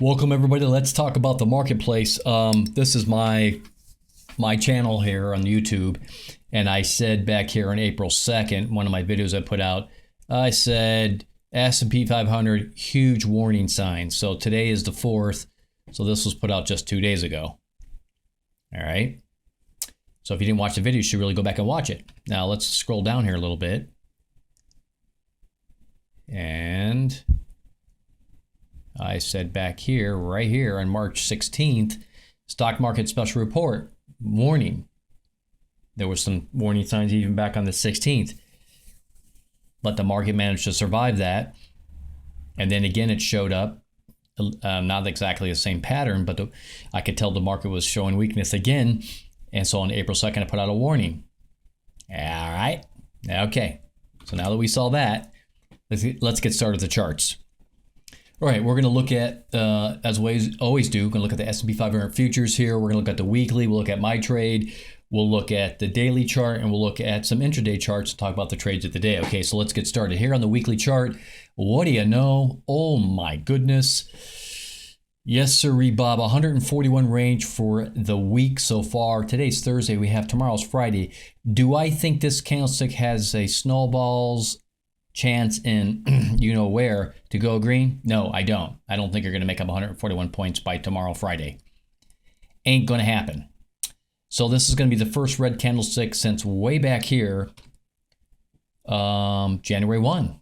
Welcome everybody. Let's talk about the marketplace. This is my channel here on YouTube, and I said back here on April 2nd, one of my videos I put out, I said S&P 500 huge warning signs. So today is the 4th, so this was put out just 2 days ago. All right. So if you didn't watch the video, you should really go back and watch it. Now let's scroll down here a little bit. And I said back here, right here on March 16th, stock market special report, warning. There was some warning signs even back on the 16th. But the market managed to survive that. And then again, it showed up. Not exactly the same pattern, but I could tell the market was showing weakness again. And so on April 2nd, I put out a warning. All right. Okay. So now that we saw that, let's get started with the charts. All right, we're going to look at, as we always do, we're going to look at the S&P 500 futures here. We're going to look at the weekly. We'll look at my trade. We'll look at the daily chart, and we'll look at some intraday charts to talk about the trades of the day. Okay, so let's get started. Here on the weekly chart, what do you know? Oh, my goodness. Yes, sirree, Bob. 141 range for the week so far. Today's Thursday. We have tomorrow's Friday. Do I think this candlestick has a snowball's chance in you know where to go green? No, I don't. I don't think you're going to make up 141 points by tomorrow, Friday. Ain't going to happen. So this is going to be the first red candlestick since way back here, January 1.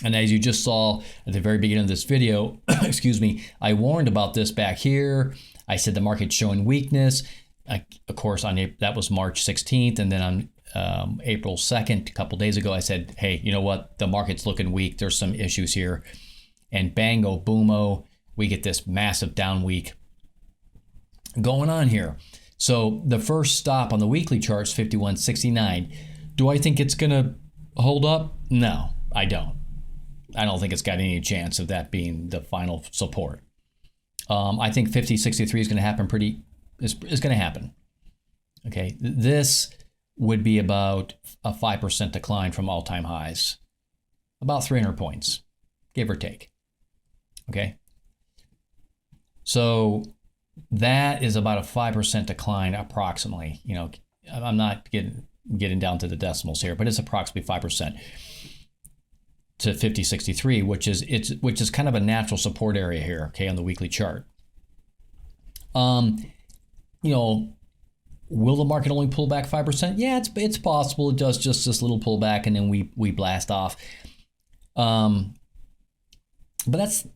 And as you just saw at the very beginning of this video, excuse me, I warned about this back here. I said the market's showing weakness. Of course, that was March 16th, and then on April 2nd, a couple days ago, I said, hey, you know what? The market's looking weak. There's some issues here. And bango, boomo, we get this massive down week going on here. So the first stop on the weekly chart is 51.69. Do I think it's going to hold up? No, I don't. I don't think it's got any chance of that being the final support. I think 50.63 is going to happen is going to happen. Okay, this would be about a 5% decline from all-time highs. About 300 points, give or take. Okay. So that is about a 5% decline approximately. You know, I'm not getting down to the decimals here, but it's approximately 5% to 50.63, which is kind of a natural support area here, okay, on the weekly chart. You know, will the market only pull back 5%? Yeah, it's possible. It does just this little pullback, and then we blast off. But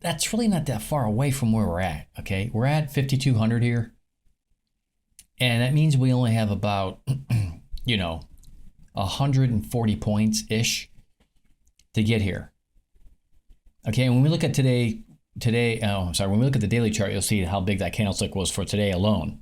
that's really not that far away from where we're at. Okay, we're at 5,200 here, and that means we only have about 140 points ish to get here. Okay, and when we look at when we look at the daily chart, you'll see how big that candlestick was for today alone.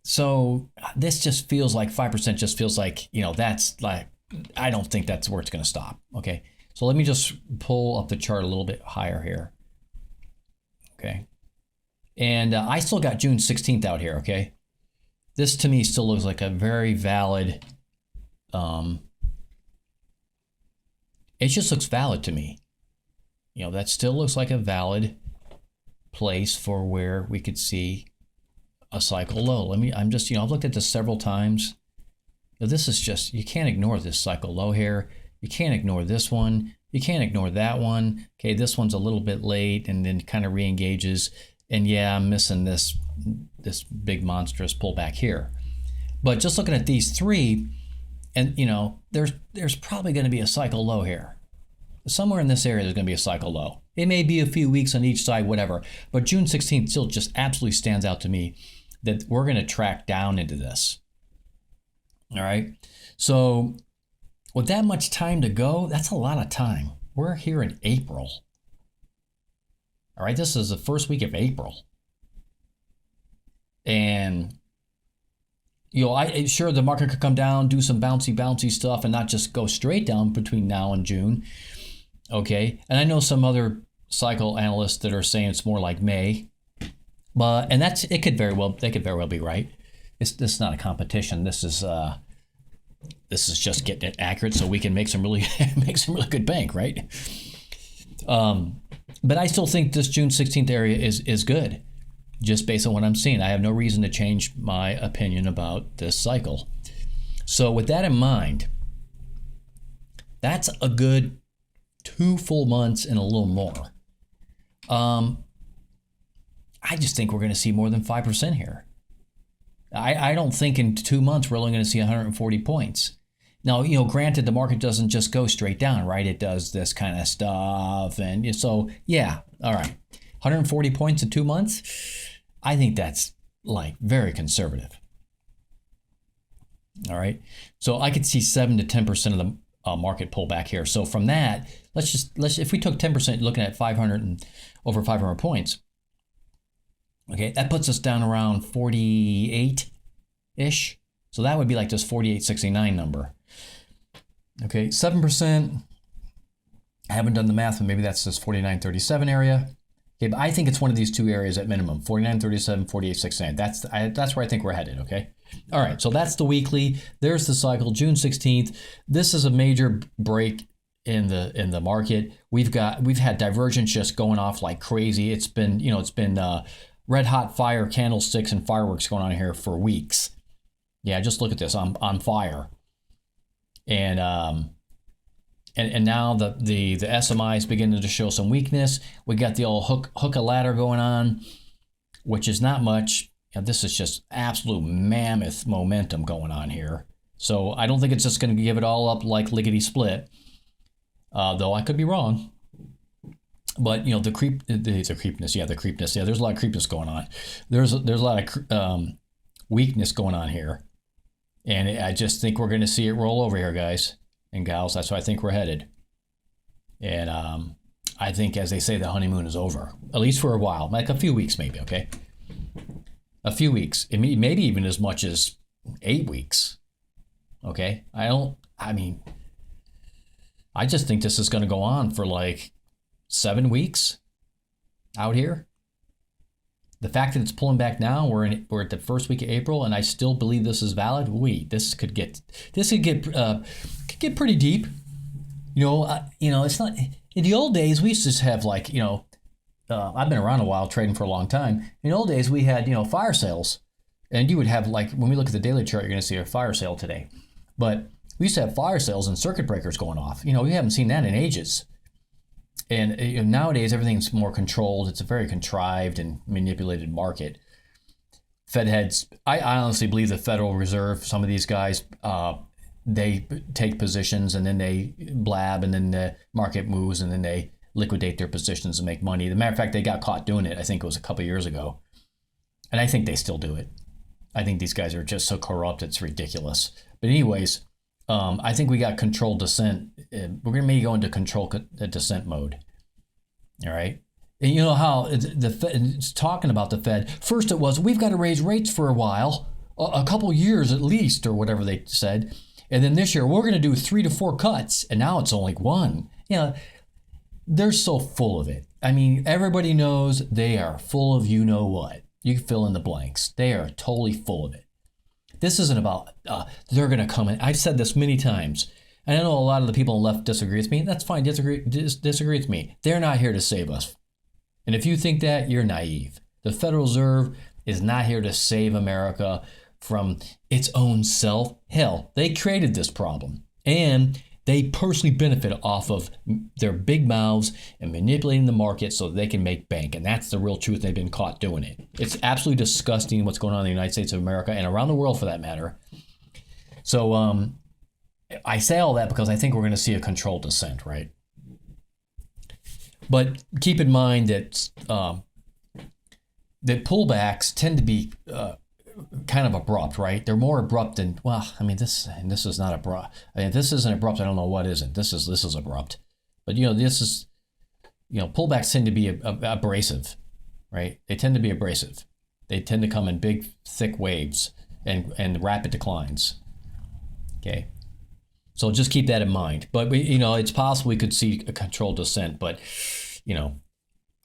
So this just feels like 5% just feels like, that's like, I don't think that's where it's going to stop. Okay. So let me just pull up the chart a little bit higher here. Okay. And I still got June 16th out here. Okay. This to me still looks like a very valid, it just looks valid to me. That still looks like a valid place for where we could see a cycle low. I've looked at this several times. This is just, you can't ignore this cycle low here. You can't ignore this one. You can't ignore that one. Okay, this one's a little bit late and then kind of re-engages. And yeah, I'm missing this big monstrous pullback here. But just looking at these three, and there's probably going to be a cycle low here. Somewhere in this area, there's going to be a cycle low. It may be a few weeks on each side, whatever. But June 16th still just absolutely stands out to me that we're going to track down into this. All right. So with that much time to go, that's a lot of time. We're here in April. All right. This is the first week of April. And, sure, the market could come down, do some bouncy stuff and not just go straight down between now and June. Okay. And I know some other cycle analysts that are saying it's more like May, they could very well be right. This is not a competition. This is this is just getting it accurate so we can make some really good bank, right? But I still think this June 16th area is good, just based on what I'm seeing. I have no reason to change my opinion about this cycle. So with that in mind, that's a good 2 full months and a little more. I just think we're going to see more than 5% here. I don't think in 2 months we're only going to see 140 points. Now, granted, the market doesn't just go straight down, right? It does this kind of stuff. And so, yeah, all right. 140 points in 2 months? I think that's like very conservative. All right. So I could see 7 to 10% of the market pullback here. So from that, let's if we took 10%, looking at 500 and over 500 points, okay, that puts us down around 48-ish. So that would be like this 48.69 number. Okay, 7%. I haven't done the math, but maybe that's this 49.37 area. Okay, but I think it's one of these two areas at minimum, 49.37, 48.69. That's where I think we're headed, okay? All right, so that's the weekly. There's the cycle, June 16th. This is a major break in the market. We've had divergence just going off like crazy. It's been red hot fire candlesticks and fireworks going on here for weeks. Yeah, just look at this, on fire. And now the SMI is beginning to show some weakness. We got the old hook a ladder going on, which is not much. This is just absolute mammoth momentum going on here. So I don't think it's just going to give it all up like lickety split. Though I could be wrong. But the creepness. Yeah, there's a lot of creepness going on. There's a lot of weakness going on here. And I just think we're going to see it roll over here, guys and gals. That's where I think we're headed. And I think, as they say, the honeymoon is over, at least for a while, like a few weeks maybe, okay? A few weeks, maybe even as much as 8 weeks, okay? I just think this is going to go on for like 7 weeks out here. The fact that it's pulling back now, we're at the first week of April, and I still believe this is valid. This could get pretty deep. It's not. In the old days, we used to have like I've been around a while, trading for a long time. In the old days, we had fire sales, and you would have, like, when we look at the daily chart, you're going to see a fire sale today. But we used to have fire sales and circuit breakers going off. We haven't seen that in ages. And nowadays, everything's more controlled. It's a very contrived and manipulated market. Fed heads, I honestly believe the Federal Reserve, some of these guys, they take positions and then they blab, and then the market moves, and then they liquidate their positions and make money. As a matter of fact, they got caught doing it, I think it was a couple years ago. And I think they still do it. I think these guys are just so corrupt, it's ridiculous. But anyways, I think we got controlled descent. We're going to maybe go into controlled descent mode. All right. And you know how the Fed, it's talking about the Fed. First it was, we've got to raise rates for a while, a couple years at least, or whatever they said. And then this year, we're going to do 3 to 4 cuts. And now it's only 1. They're so full of it. I mean, everybody knows they are full of what. You can fill in the blanks. They are totally full of it. This isn't about they're going to come in. I've said this many times. And I know a lot of the people on the left disagree with me. That's fine. Disagree with me. They're not here to save us. And if you think that, you're naive. The Federal Reserve is not here to save America from its own self. Hell, they created this problem. And they personally benefit off of their big mouths and manipulating the market so they can make bank. And that's the real truth. They've been caught doing it. It's absolutely disgusting what's going on in the United States of America and around the world for that matter. So I say all that because I think we're going to see a controlled descent, right? But keep in mind that that pullbacks tend to be kind of abrupt, right? They're more abrupt than, this is not abrupt. If this isn't abrupt, I don't know what isn't. This is abrupt. But this is, pullbacks tend to be abrasive, right? They tend to be abrasive. They tend to come in big, thick waves and rapid declines. Okay. So just keep that in mind. But it's possible we could see a controlled descent, but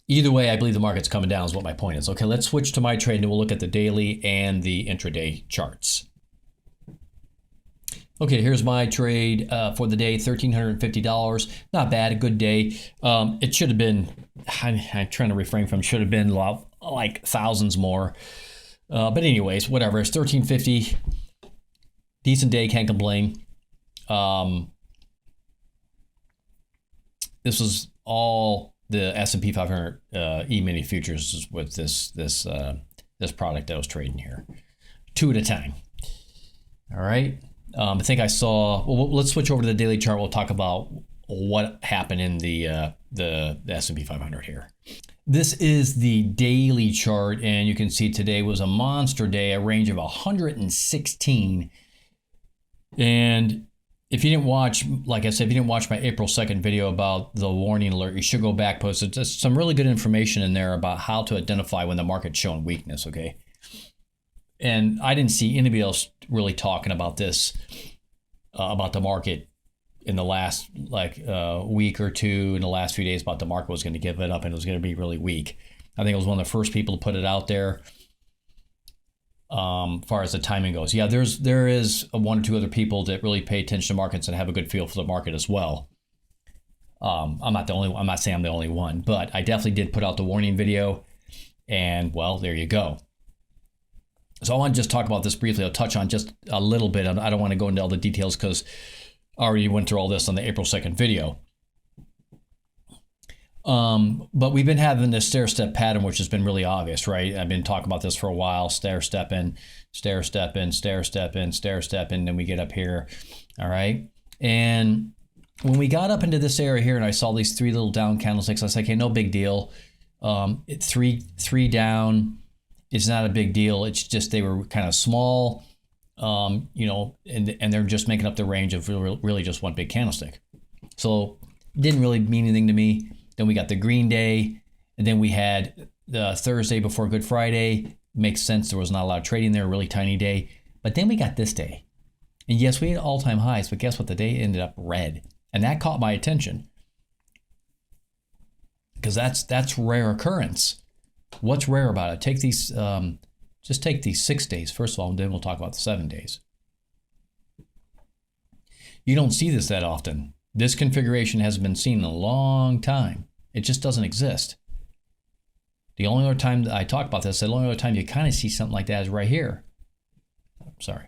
either way, I believe the market's coming down is what my point is. Okay, let's switch to my trade and we'll look at the daily and the intraday charts. Okay, here's my trade for the day, $1,350. Not bad, a good day. It should have been, I'm trying to refrain from, should have been like thousands more. But anyways, whatever, it's $1,350. Decent day, can't complain. This was all the S&P 500 E-mini futures with this product I was trading here. 2 at a time. All right. I think I saw. Well, let's switch over to the daily chart. We'll talk about what happened in the S&P 500 here. This is the daily chart, and you can see today was a monster day, a range of 116. And if you didn't watch, like I said, if you didn't watch my April 2nd video about the warning alert, you should go back, posted just some really good information in there about how to identify when the market's showing weakness, okay? And I didn't see anybody else really talking about this, about the market in the last week or two, in the last few days, about the market was going to give it up and it was going to be really weak. I think I was one of the first people to put it out there. Far as the timing goes, yeah, there is one or two other people that really pay attention to markets and have a good feel for the market as well. I'm not saying I'm the only one, but I definitely did put out the warning video, and well, there you go. So I want to just talk about this briefly. I'll touch on just a little bit. I don't want to go into all the details because I already went through all this on the April 2nd video. But we've been having this stair-step pattern, which has been really obvious, right? I've been talking about this for a while. Stair-step in, stair-step in, stair-step in, stair-step in, then we get up here, all right? And when we got up into this area here and I saw these 3 little down candlesticks, I was like, okay, no big deal. Three down is not a big deal. It's just they were kind of small, and they're just making up the range of really just one big candlestick. So it didn't really mean anything to me. Then we got the green day, and then we had the Thursday before Good Friday. Makes sense. There was not a lot of trading there, a really tiny day. But then we got this day. And yes, we had all-time highs, but guess what? The day ended up red. And that caught my attention. Because that's rare occurrence. What's rare about it? Take these, just take these 6 days, first of all, and then we'll talk about the 7 days. You don't see this that often. This configuration hasn't been seen in a long time. It just doesn't exist. The only other time that I talk about this, the only other time you kind of see something like that is right here. Sorry.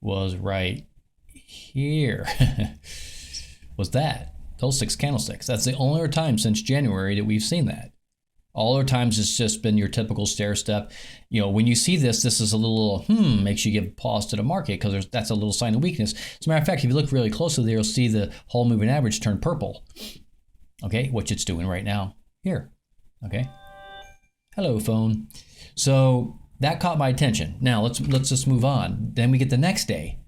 Was right here. Was that. Those 6 candlesticks. That's the only other time since January that we've seen that. All other times it's just been your typical stair step. You know, when you see this is a little, makes you give pause to the market because that's a little sign of weakness. As a matter of fact, if you look really closely there, you'll see the whole moving average turn purple. Okay, which it's doing right now here. Okay. Hello, phone. So that caught my attention. Now let's just move on. Then we get the next day.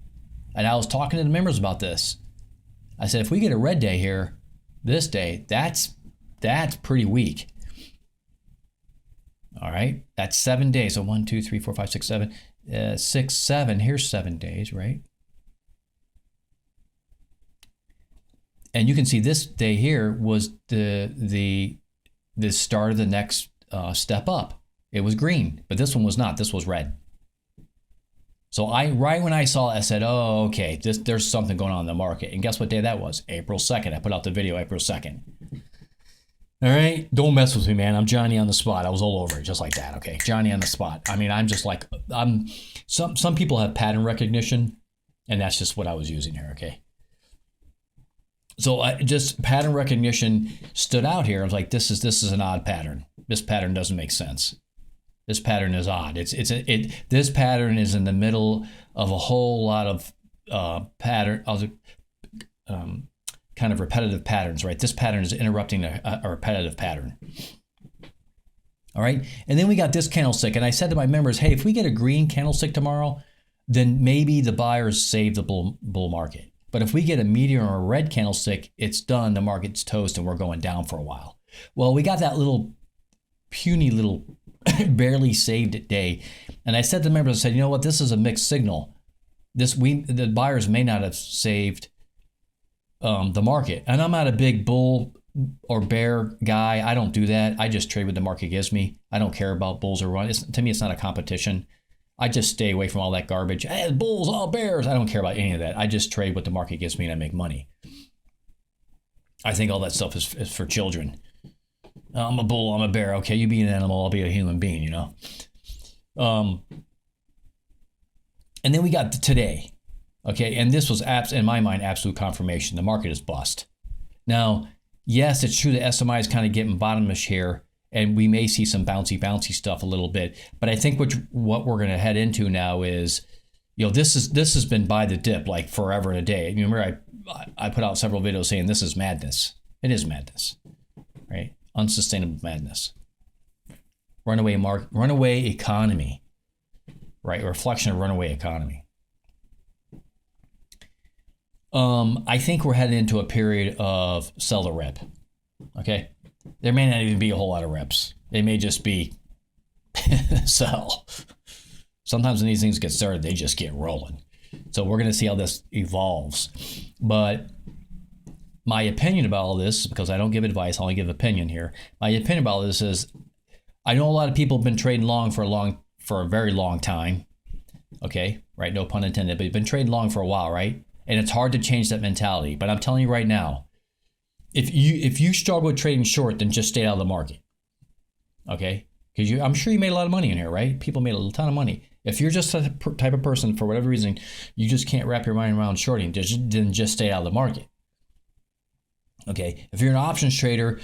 And I was talking to the members about this. I said, if we get a red day here, this day, that's pretty weak. All right, that's 7 days. So 1, 2, 3, 4, 5, 6, 7, 6, 7. Here's 7 days, right? And you can see this day here was the start of the next step up. It was green, but this one was not. This was red. So right when I saw it, I said, oh, okay, there's something going on in the market. And guess what day that was? April 2nd. I put out the video April 2nd. All right, don't mess with me, man. I'm Johnny on the spot. I was all over it, just like that. Okay, Johnny on the spot. I mean, I'm just like, some people have pattern recognition, and that's just what I was using here. Okay. So just pattern recognition stood out here. I was like, this is an odd pattern. This pattern doesn't make sense. This pattern is odd. This pattern is in the middle of a whole lot of kind of repetitive patterns, right? This pattern is interrupting a repetitive pattern. All right. And then we got this candlestick. And I said to my members, hey, if we get a green candlestick tomorrow, then maybe the buyers save the bull market. But if we get a medium or a red candlestick, it's done. The market's toast and we're going down for a while. Well, we got that little puny little barely saved day. And I said to the members, I said, you know what? This is a mixed signal. The buyers may not have saved the market. And I'm not a big bull or bear guy. I don't do that. I just trade what the market gives me. I don't care about bulls or runs. To me, it's not a competition. I just stay away from all that garbage. Hey, bulls, all bears. I don't care about any of that. I just trade what the market gives me and I make money. I think all that stuff is for children. I'm a bull, I'm a bear. Okay, you be an animal, I'll be a human being, you know. And then we got today. Okay, and this was, in my mind, absolute confirmation. The market is bust. Now, yes, it's true the SMI is kind of getting bottomish here, and we may see some bouncy stuff a little bit. But I think what we're going to head into now is, this has been buy the dip like forever and a day. You remember I put out several videos saying this is madness. It is madness, right? Unsustainable madness. Runaway economy, right? A reflection of runaway economy. I think we're headed into a period of sell the rep. Okay, there may not even be a whole lot of reps. They may just be sell. Sometimes when these things get started, they just get rolling. So we're going to see how this evolves. But my opinion about all this, because I don't give advice, I only give opinion here. My opinion about this is, I know a lot of people have been trading long for a very long time. Okay, right? No pun intended. But you've been trading long for a while, right? And it's hard to change that mentality. But I'm telling you right now, if you struggle with trading short, then just stay out of the market. Okay? Because I'm sure you made a lot of money in here, right? People made a ton of money. If you're just a type of person, for whatever reason, you just can't wrap your mind around shorting, then just stay out of the market. Okay? If you're an options trader,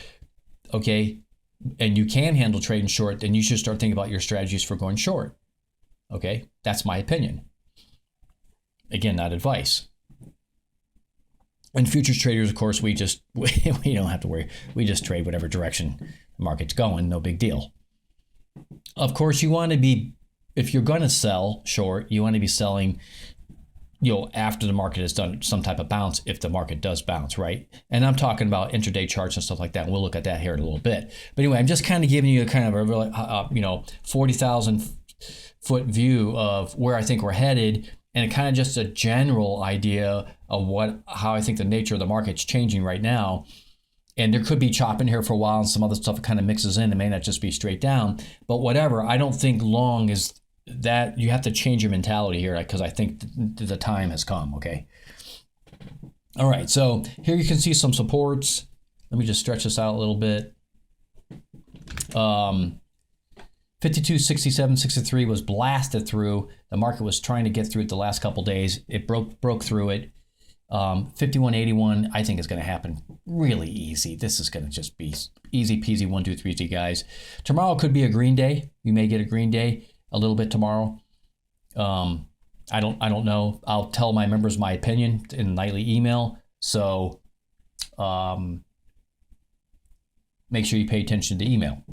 okay, and you can handle trading short, then you should start thinking about your strategies for going short. Okay? That's my opinion. Again, not advice. And futures traders, of course, we don't have to worry. We just trade whatever direction the market's going. No big deal. Of course, you want to be, if you're going to sell short, you want to be selling, after the market has done some type of bounce, if the market does bounce, right? And I'm talking about intraday charts and stuff like that. And we'll look at that here in a little bit. But anyway, I'm just kind of giving you a kind of a 40,000 foot view of where I think we're headed, and kind of just a general idea of how I think the nature of the market's changing right now. And there could be chop in here for a while, and some other stuff kind of mixes in. It may not just be straight down, but whatever. I don't think long is that. You have to change your mentality here, because I think the time has come. Okay. All right. So here you can see some supports. Let me just stretch this out a little bit. 52, 67, 63 was blasted through. The market was trying to get through it the last couple days. It broke through it. 51.81, I think is going to happen really easy. This is going to just be easy peasy 1, 2, 3, guys. Tomorrow could be a green day. You may get a green day a little bit tomorrow. I don't know. I'll tell my members my opinion in a nightly email. So make sure you pay attention to the email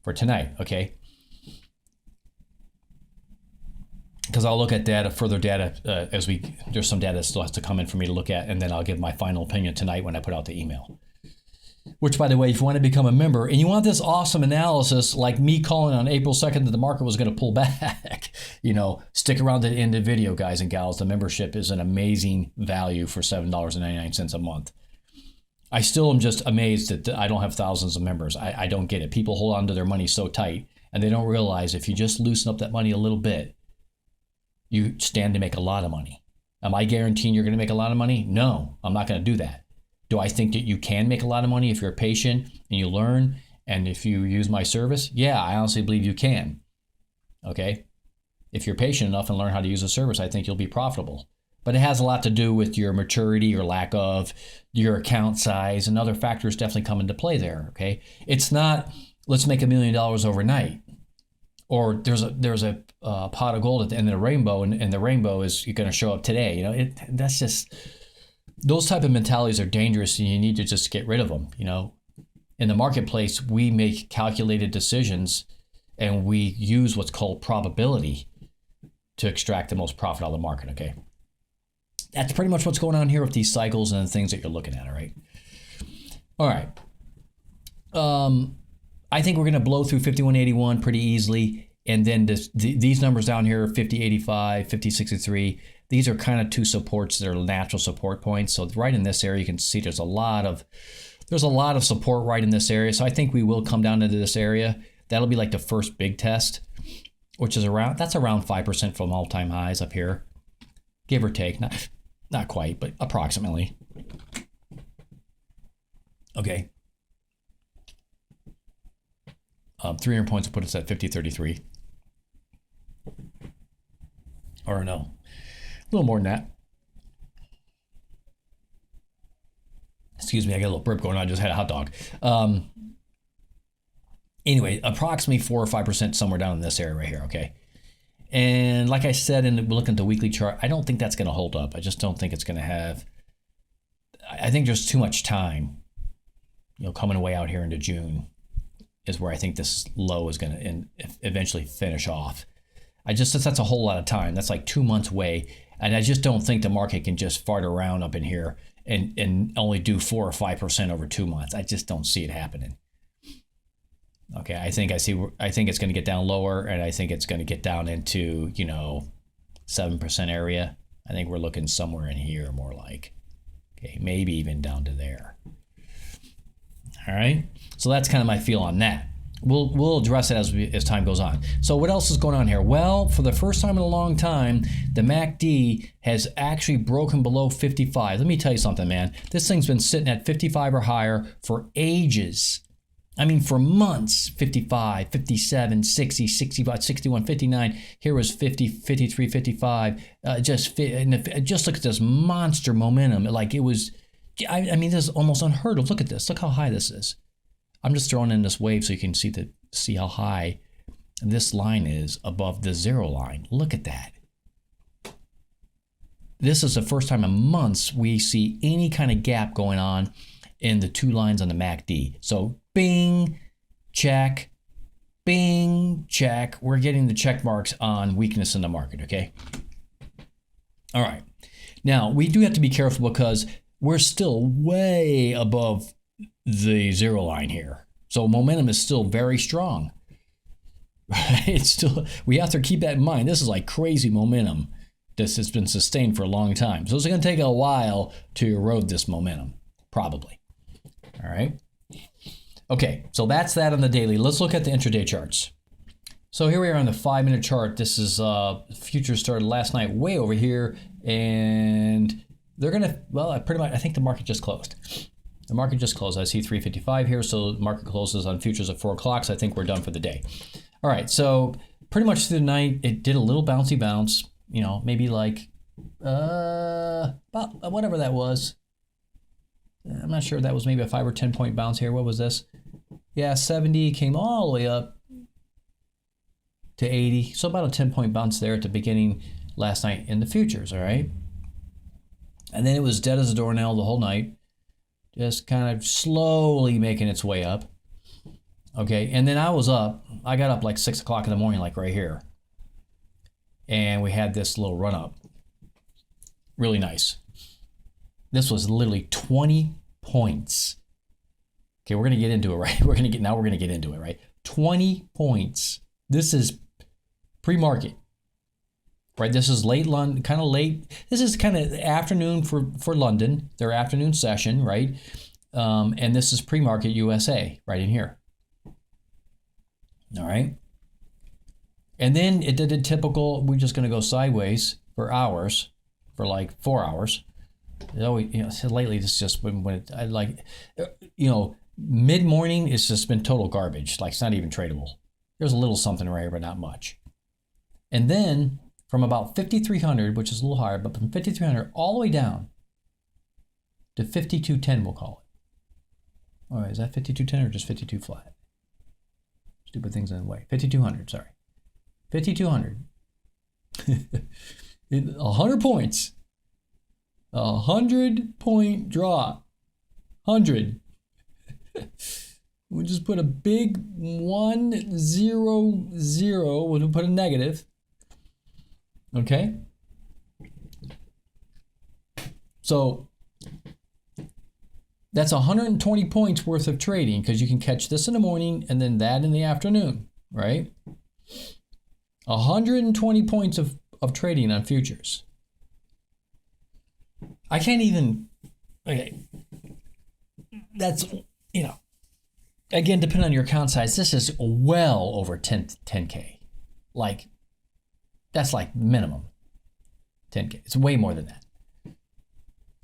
for tonight. Okay. Because I'll look at further data there's some data that still has to come in for me to look at, and then I'll give my final opinion tonight when I put out the email. Which, by the way, if you want to become a member and you want this awesome analysis, like me calling on April 2nd that the market was going to pull back, stick around to the end of the video, guys and gals. The membership is an amazing value for $7.99 a month. I still am just amazed that I don't have thousands of members. I don't get it. People hold on to their money so tight, and they don't realize if you just loosen up that money a little bit, you stand to make a lot of money. Am I guaranteeing you're going to make a lot of money? No, I'm not going to do that. Do I think that you can make a lot of money if you're patient and you learn and if you use my service? Yeah, I honestly believe you can. Okay? If you're patient enough and learn how to use the service, I think you'll be profitable. But it has a lot to do with your maturity or lack of, your account size, and other factors definitely come into play there. Okay? It's not, let's make $1 million overnight. Or there's a pot of gold at the end of the rainbow, and the rainbow is going to show up today. That's just, those type of mentalities are dangerous, and you need to just get rid of them. In the marketplace, we make calculated decisions, and we use what's called probability to extract the most profit out of the market. Okay, that's pretty much what's going on here with these cycles and the things that you're looking at. All right. I think we're going to blow through 51.81 pretty easily. And then these numbers down here, 50.85, 50.63, these are kind of two supports that are natural support points. So right in this area, you can see there's a lot of support right in this area. So I think we will come down into this area. That'll be like the first big test. which is around 5% from all-time highs up here, give or take. Not quite, but approximately. Okay. 300 points will put us at 50.33. Or no, a little more than that. Excuse me, I got a little burp going on. I just had a hot dog. Anyway, approximately 4 or 5% somewhere down in this area right here, okay? And like I said, looking at the weekly chart, I don't think that's going to hold up. I just don't think it's going to have... I think there's too much time, coming away out here into June is where I think this low is going to eventually finish off. That's a whole lot of time. That's like 2 months away. And I just don't think the market can just fart around up in here and only do 4 or 5% over 2 months. I just don't see it happening. Okay, I think it's going to get down lower, and I think it's going to get down into, 7% area. I think we're looking somewhere in here more like. Okay, maybe even down to there. All right, so that's kind of my feel on that. We'll address it as time goes on. So what else is going on here? Well, for the first time in a long time, the MACD has actually broken below 55. Let me tell you something, man. This thing's been sitting at 55 or higher for ages. I mean, for months. 55, 57, 60, 65, 61, 59. Here was 50, 53, 55. Just look at this monster momentum. Like it was, I mean, this is almost unheard of. Look at this. Look how high this is. I'm just throwing in this wave so you can see how high this line is above the zero line. Look at that. This is the first time in months we see any kind of gap going on in the two lines on the MACD. So bing, check, bing, check. We're getting the check marks on weakness in the market, okay? All right. Now, we do have to be careful because we're still way above the zero line here. So momentum is still very strong. It's still, we have to keep that in mind. This is like crazy momentum. This has been sustained for a long time. So it's going to take a while to erode this momentum, probably. All right. Okay, so that's that on the daily. Let's look at the intraday charts. So here we are on the 5-minute chart. This is futures started last night way over here, and they're going to, well, I think the market just closed. The market just closed. I see 355 here, so the market closes on futures at 4 o'clock, so I think we're done for the day. All right, so pretty much through the night, it did a little bouncy bounce, maybe like, about whatever that was. I'm not sure, that was maybe a 5 or 10 point bounce here. What was this? Yeah, 70 came all the way up to 80. So about a 10 point bounce there at the beginning last night in the futures, all right? And then it was dead as a doornail the whole night. Just kind of slowly making its way up. Okay, and then I got up like 6 o'clock in the morning, like right here. And we had this little run up. Really nice. This was literally 20 points. Okay, we're going to get into it, right? We're going to get into it, right? 20 points. This is pre-market. Right, this is late London, kind of late. This is kind of afternoon for London, their afternoon session, right? And this is pre-market USA, right in here. All right. And then it did a typical, we're just going to go sideways for hours, for like 4 hours. It always, so lately it's just been mid-morning, it's just been total garbage. Like it's not even tradable. There's a little something right here, but not much. And then from about 5,300, which is a little higher, but from 5,300 all the way down to 5210, we'll call it. All right, is that 5210 or just 52 flat? Stupid things in the way. 5,200, sorry. 5,200. 100 points. 100 point drop. 100. We'll just put a big 100. We'll put a negative. Okay. So that's 120 points worth of trading because you can catch this in the morning and then that in the afternoon, right? 120 points of trading on futures. I can't even, okay. That's, again, depending on your account size, this is well over 10K. like, that's like minimum 10K. It's way more than that.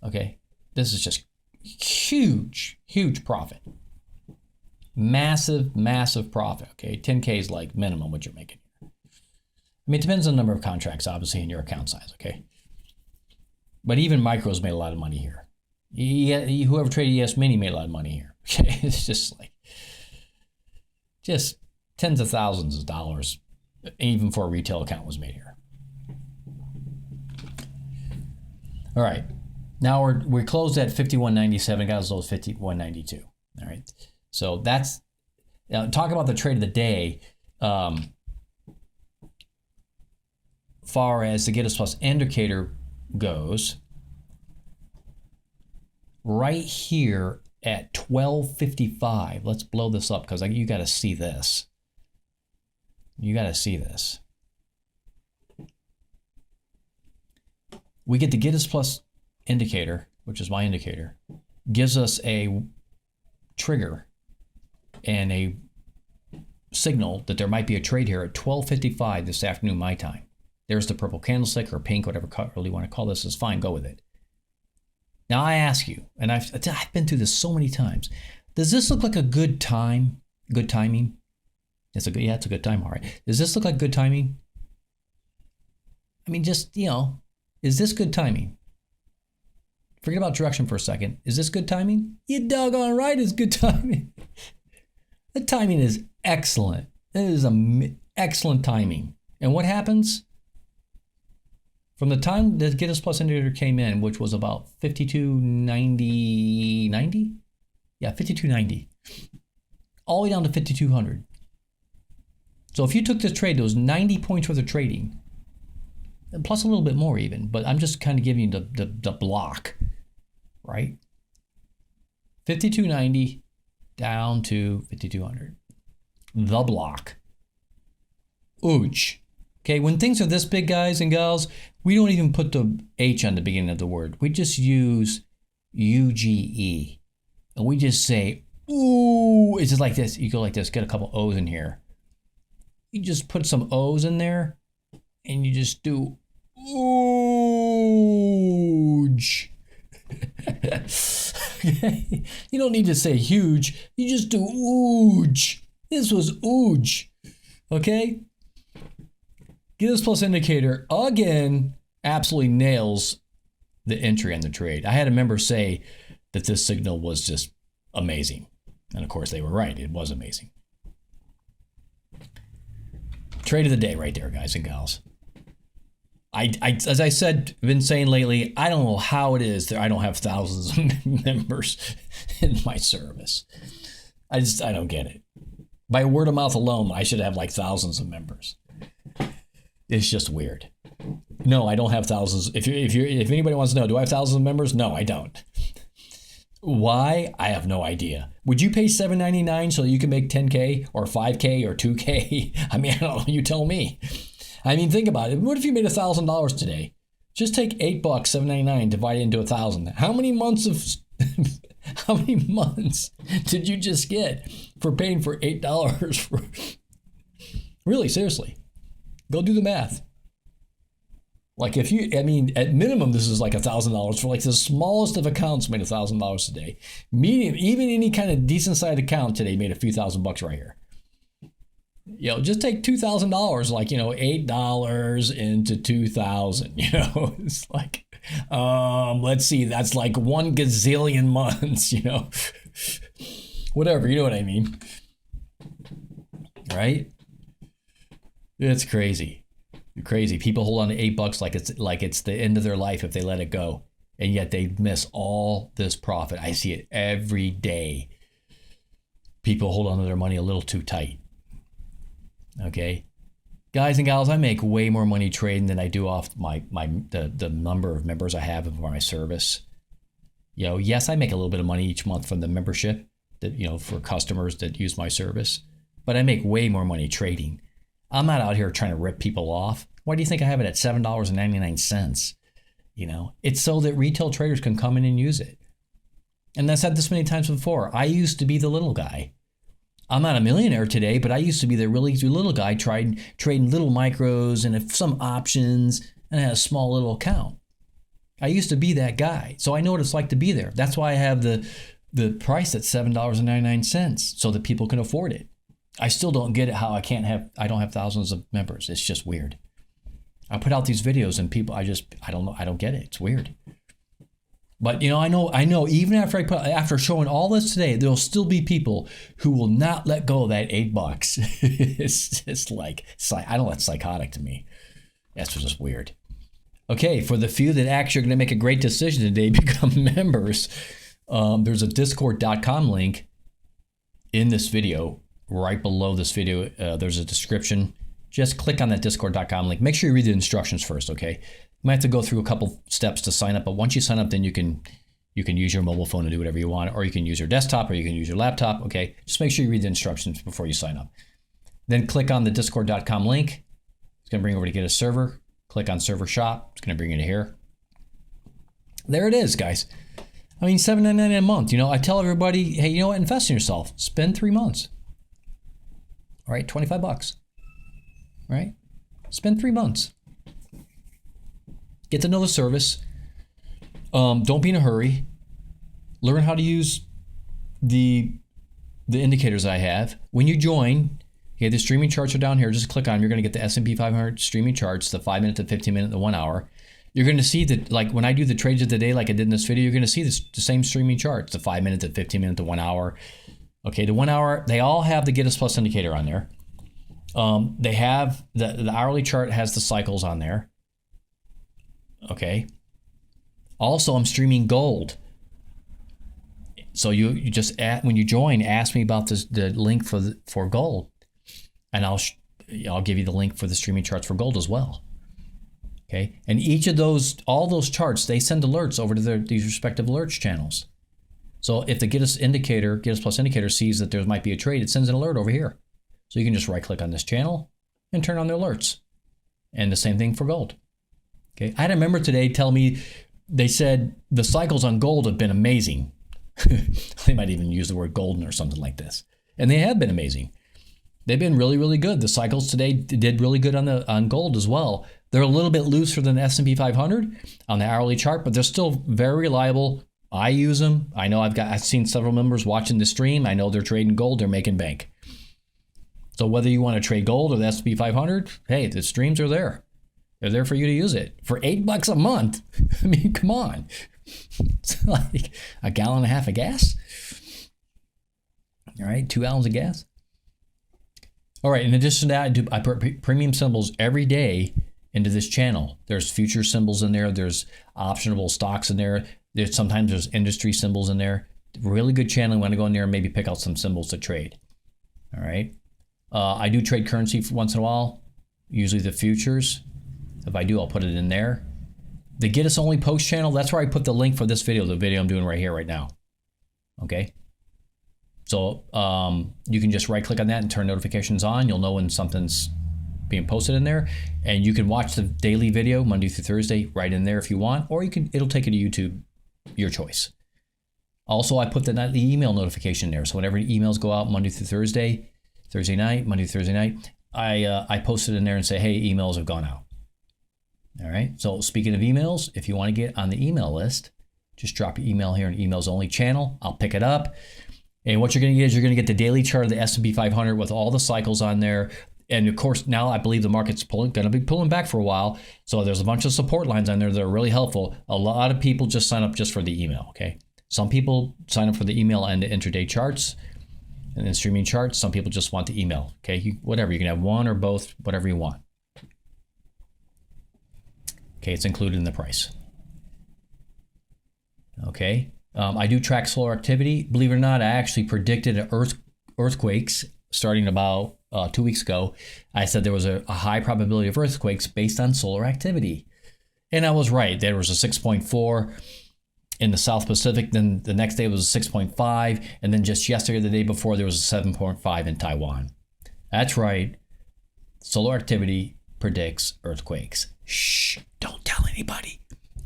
Okay. This is just huge, huge profit. Massive, massive profit. Okay. 10K is like minimum what you're making. I mean, it depends on the number of contracts, obviously, in your account size. Okay. But even micros made a lot of money here. Whoever traded ES Mini made a lot of money here. Okay. It's just like, just tens of thousands of dollars, even for a retail account, was made here. All right. Now we're closed at 51.97, got as low as 51.92. All right. So that's, now talk about the trade of the day. Far as the Giddus Plus indicator goes, right here at 12.55, let's blow this up because you got to see this. You got to see this. We get the Giddus Plus indicator, which is my indicator, gives us a trigger and a signal that there might be a trade here at 12:55 this afternoon my time. There's the purple candlestick, or pink, whatever color you want to call this is fine, go with it. Now I ask you, and I've been through this so many times, does this look like a good time? Good timing? It's a good time, all right. Does this look like good timing? I mean, just, is this good timing? Forget about direction for a second. Is this good timing? You doggone right it's good timing. The timing is excellent. It is excellent timing. And what happens? From the time the Giddus Plus indicator came in, which was about 52.90, yeah, 52.90, all the way down to 5,200. So if you took this trade, those 90 points worth of trading, plus a little bit more even, but I'm just kind of giving you the block, right? 52.90 down to 5,200. The block. Ooch. Okay, when things are this big, guys and gals, we don't even put the H on the beginning of the word. We just use UGE. And we just say, ooh, it's just like this. You go like this, get a couple O's in here. You just put some O's in there, and you just do ooge. Okay? You don't need to say huge. You just do ooge. This was ooge. Okay? Giddus Plus indicator, again, absolutely nails the entry on the trade. I had a member say that this signal was just amazing. And of course, they were right. It was amazing. Trade of the day right there, guys and gals. I as I said, been saying lately, I don't know how it is that I don't have thousands of members in my service. I don't get it. By word of mouth alone, I should have like thousands of members. It's just weird. No, I don't have thousands. If anybody wants to know, do I have thousands of members? No, I don't. Why? I have no idea. Would you pay $7.99 so you can make 10K or 5K or 2K? I mean, I don't know. You tell me. I mean, think about it. What if you made $1,000 today? Just take $8, $7.99, divide it into 1,000. How many months did you just get for paying for $8 for? Really, seriously. Go do the math. Like at minimum, this is like $1,000 for like the smallest of accounts made $1,000 today. Medium, even any kind of decent sized account today made a few $1,000 right here. Just take $2,000, like, $8 into 2,000, it's like, let's see, that's like 1 gazillion months, whatever, you know what I mean, right? It's crazy. Crazy. People hold on to $8 like it's the end of their life if they let it go. And yet they miss all this profit. I see it every day. People hold on to their money a little too tight. Okay. Guys and gals, I make way more money trading than I do off the number of members I have for my service. Yes, I make a little bit of money each month from the membership that, for customers that use my service, but I make way more money trading. I'm not out here trying to rip people off. Why do you think I have it at $7.99? It's so that retail traders can come in and use it. And I've said this many times before. I used to be the little guy. I'm not a millionaire today, but I used to be the really little guy trading little micros and some options, and I had a small little account. I used to be that guy, so I know what it's like to be there. That's why I have the price at $7.99 so that people can afford it. I still don't get it how I don't have thousands of members. It's just weird. I put out these videos and people, I don't know, I don't get it. It's weird. But I know even after showing all this today, there'll still be people who will not let go of that $8. It's just like, I don't know, it's psychotic to me. That's just weird. Okay, for the few that actually are going to make a great decision today, become members, there's a discord.com link in this video. Right below this video, there's a description. Just click on that discord.com link. Make sure you read the instructions first, okay? You might have to go through a couple steps to sign up, but once you sign up, then you can use your mobile phone to do whatever you want, or you can use your desktop, or you can use your laptop, okay? Just make sure you read the instructions before you sign up. Then click on the discord.com link. It's going to bring you over to get a server. Click on server shop. It's going to bring you to here. There it is, guys. I mean, $7.99 a month. I tell everybody, hey, you know what? Invest in yourself. Spend 3 months. All right, $25. Right? Spend 3 months. Get to know the service. Don't be in a hurry. Learn how to use the indicators I have. When you join, okay, the streaming charts are down here. Just click on them. You're going to get the S&P 500 streaming charts, the 5 minute, the 15 minute, the 1 hour. You're going to see that, like when I do the trades of the day, like I did in this video, you're going to see the same streaming charts, the 5 minute, the 15 minute, the 1 hour. Okay, the 1 hour, they all have the Get Us Plus indicator on there. They have the hourly chart has the cycles on there. Okay. Also, I'm streaming gold. So you just when you join, ask me about the link for gold, and I'll give you the link for the streaming charts for gold as well. Okay. And each of all those charts, they send alerts over to these respective alerts channels. So if the Get Us Plus indicator sees that there might be a trade, it sends an alert over here. So you can just right click on this channel and turn on the alerts. And the same thing for gold. Okay. I had a member today tell me, they said the cycles on gold have been amazing. They might even use the word golden or something like this. And they have been amazing. They've been really, really good. The cycles today did really good on gold as well. They're a little bit looser than the S&P 500 on the hourly chart, but they're still very reliable. I use them. I know I've seen several members watching the stream. I know they're trading gold. They're making bank. So whether you want to trade gold or the S&P 500, hey, the streams are there. They're there for you to use it. For $8 a month, I mean, come on. It's like a gallon and a half of gas. All right, 2 gallons of gas. All right, in addition to that, I put premium symbols every day into this channel. There's future symbols in there. There's optionable stocks in there. Sometimes there's industry symbols in there. Really good channel. You want to go in there and maybe pick out some symbols to trade. All right. I do trade currency once in a while, usually the futures. If I do, I'll put it in there. The Get Us Only Post channel, that's where I put the link for this video, the video I'm doing right here, right now. Okay. So you can just right click on that and turn notifications on. You'll know when something's being posted in there. And you can watch the daily video Monday through Thursday right in there if you want, or it'll take you to YouTube, your choice. Also, I put the nightly email notification there. So whenever emails go out Monday through Thursday night, Monday through Thursday night, I post it in there and say, hey, emails have gone out. All right. So speaking of emails, if you want to get on the email list, just drop your email here in emails only channel. I'll pick it up. And what you're going to get is you're going to get the daily chart of the S&P 500 with all the cycles on there. And of course, now I believe the market's going to be pulling back for a while. So there's a bunch of support lines on there that are really helpful. A lot of people just sign up just for the email. Okay. Some people sign up for the email and the intraday charts and then streaming charts. Some people just want the email. Okay. Whatever. You can have one or both, whatever you want. Okay. It's included in the price. Okay. I do track solar activity. Believe it or not, I actually predicted earthquakes starting about 2 weeks ago. I said there was a high probability of earthquakes based on solar activity. And I was right. There was a 6.4 in the South Pacific. Then the next day it was a 6.5. And then just yesterday, the day before, there was a 7.5 in Taiwan. That's right. Solar activity predicts earthquakes. Shh, don't tell anybody.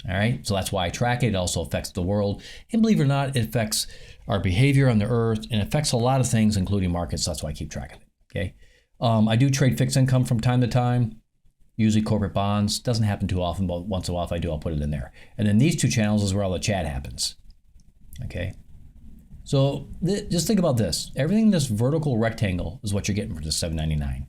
All right, so that's why I track it. It also affects the world. And believe it or not, it affects our behavior on the earth, and affects a lot of things, including markets. That's why I keep track of it. Okay. I do trade fixed income from time to time, usually corporate bonds. Doesn't happen too often, but once in a while, if I do, I'll put it in there. And then these two channels is where all the chat happens. Okay. So just think about this. Everything in this vertical rectangle is what you're getting for the $7.99.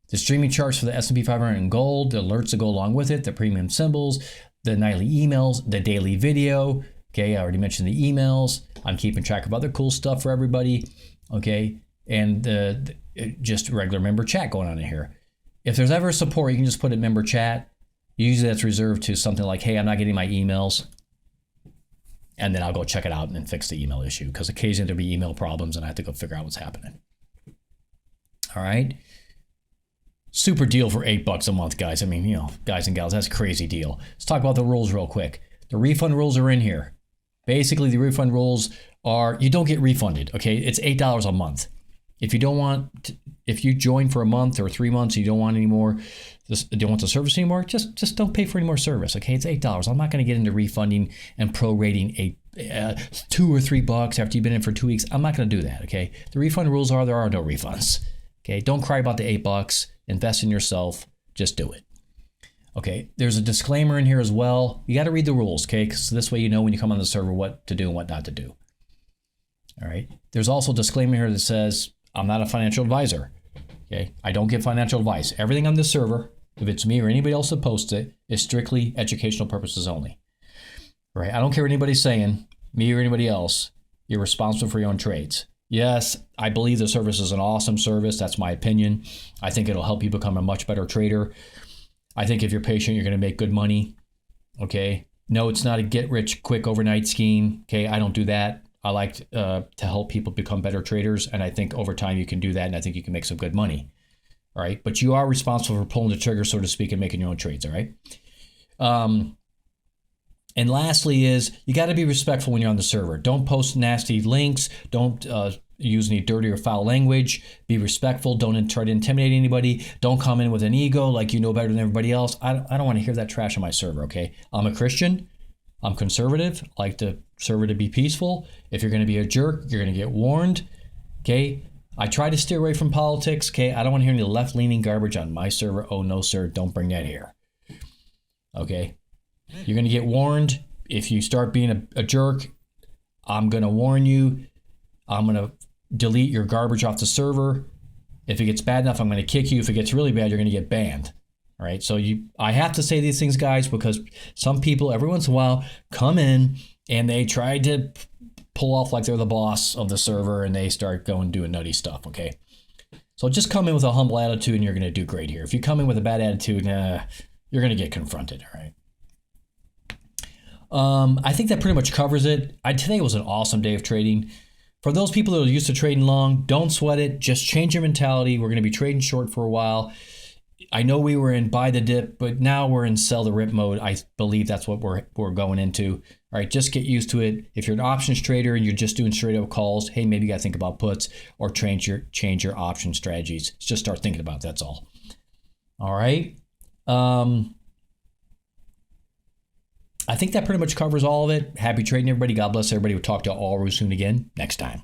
The streaming charts for the S&P 500 in gold, the alerts that go along with it, the premium symbols, the nightly emails, the daily video. Okay, I already mentioned the emails. I'm keeping track of other cool stuff for everybody. Okay, and just regular member chat going on in here. If there's ever support, you can just put in member chat. Usually that's reserved to something like, hey, I'm not getting my emails. And then I'll go check it out and then fix the email issue, because occasionally there'll be email problems and I have to go figure out what's happening. All right. Super deal for $8 a month, guys. I mean, guys and gals, that's a crazy deal. Let's talk about the rules real quick. The refund rules are in here. Basically, the refund rules are you don't get refunded. Okay, it's $8 a month. If you join for a month or 3 months, you don't want any more, don't want the service anymore, just don't pay for any more service. Okay, it's $8. I'm not going to get into refunding and prorating $2 or $3 after you've been in for 2 weeks. I'm not going to do that. Okay, the refund rules are there are no refunds. Okay, don't cry about the $8. Invest in yourself. Just do it. Okay, there's a disclaimer in here as well. You got to read the rules, okay? Because this way you know when you come on the server what to do and what not to do. All right. There's also a disclaimer here that says, I'm not a financial advisor. Okay, I don't give financial advice. Everything on this server, if it's me or anybody else that posts it, is strictly educational purposes only. All right, I don't care what anybody's saying, me or anybody else. You're responsible for your own trades. Yes, I believe the service is an awesome service. That's my opinion. I think it'll help you become a much better trader. I think if you're patient, you're going to make good money. Okay. No, it's not a get rich quick overnight scheme. Okay. I don't do that. I like to help people become better traders. And I think over time you can do that. And I think you can make some good money. All right. But you are responsible for pulling the trigger, so to speak, and making your own trades. All right. And lastly is you got to be respectful when you're on the server. Don't post nasty links. Don't use any dirty or foul language. Be respectful. Don't try to intimidate anybody. Don't come in with an ego like you know better than everybody else. I don't want to hear that trash on my server, okay? I'm a Christian. I'm conservative. I like the server to be peaceful. If you're going to be a jerk, you're going to get warned, okay? I try to steer away from politics, okay? I don't want to hear any left-leaning garbage on my server. Oh, no, sir. Don't bring that here, okay? You're going to get warned. If you start being a jerk, I'm going to warn you. I'm going to delete your garbage off the server. If it gets bad enough, I'm going to kick you. If it gets really bad, you're going to get banned. All right. So I have to say these things, guys, because some people every once in a while come in and they try to pull off like they're the boss of the server and they start going doing nutty stuff. Okay. So just come in with a humble attitude and you're going to do great here. If you come in with a bad attitude, you're going to get confronted. All right. I think that pretty much covers it. Today was an awesome day of trading. For those people that are used to trading long, don't sweat it. Just change your mentality. We're going to be trading short for a while. I know we were in buy the dip, but now we're in sell the rip mode. I believe that's what we're going into. All right, just get used to it. If you're an options trader and you're just doing straight up calls, hey, maybe you got to think about puts or change your option strategies. Just start thinking about it, that's all. All right. I think that pretty much covers all of it. Happy trading, everybody. God bless everybody. We'll talk to all real soon again next time.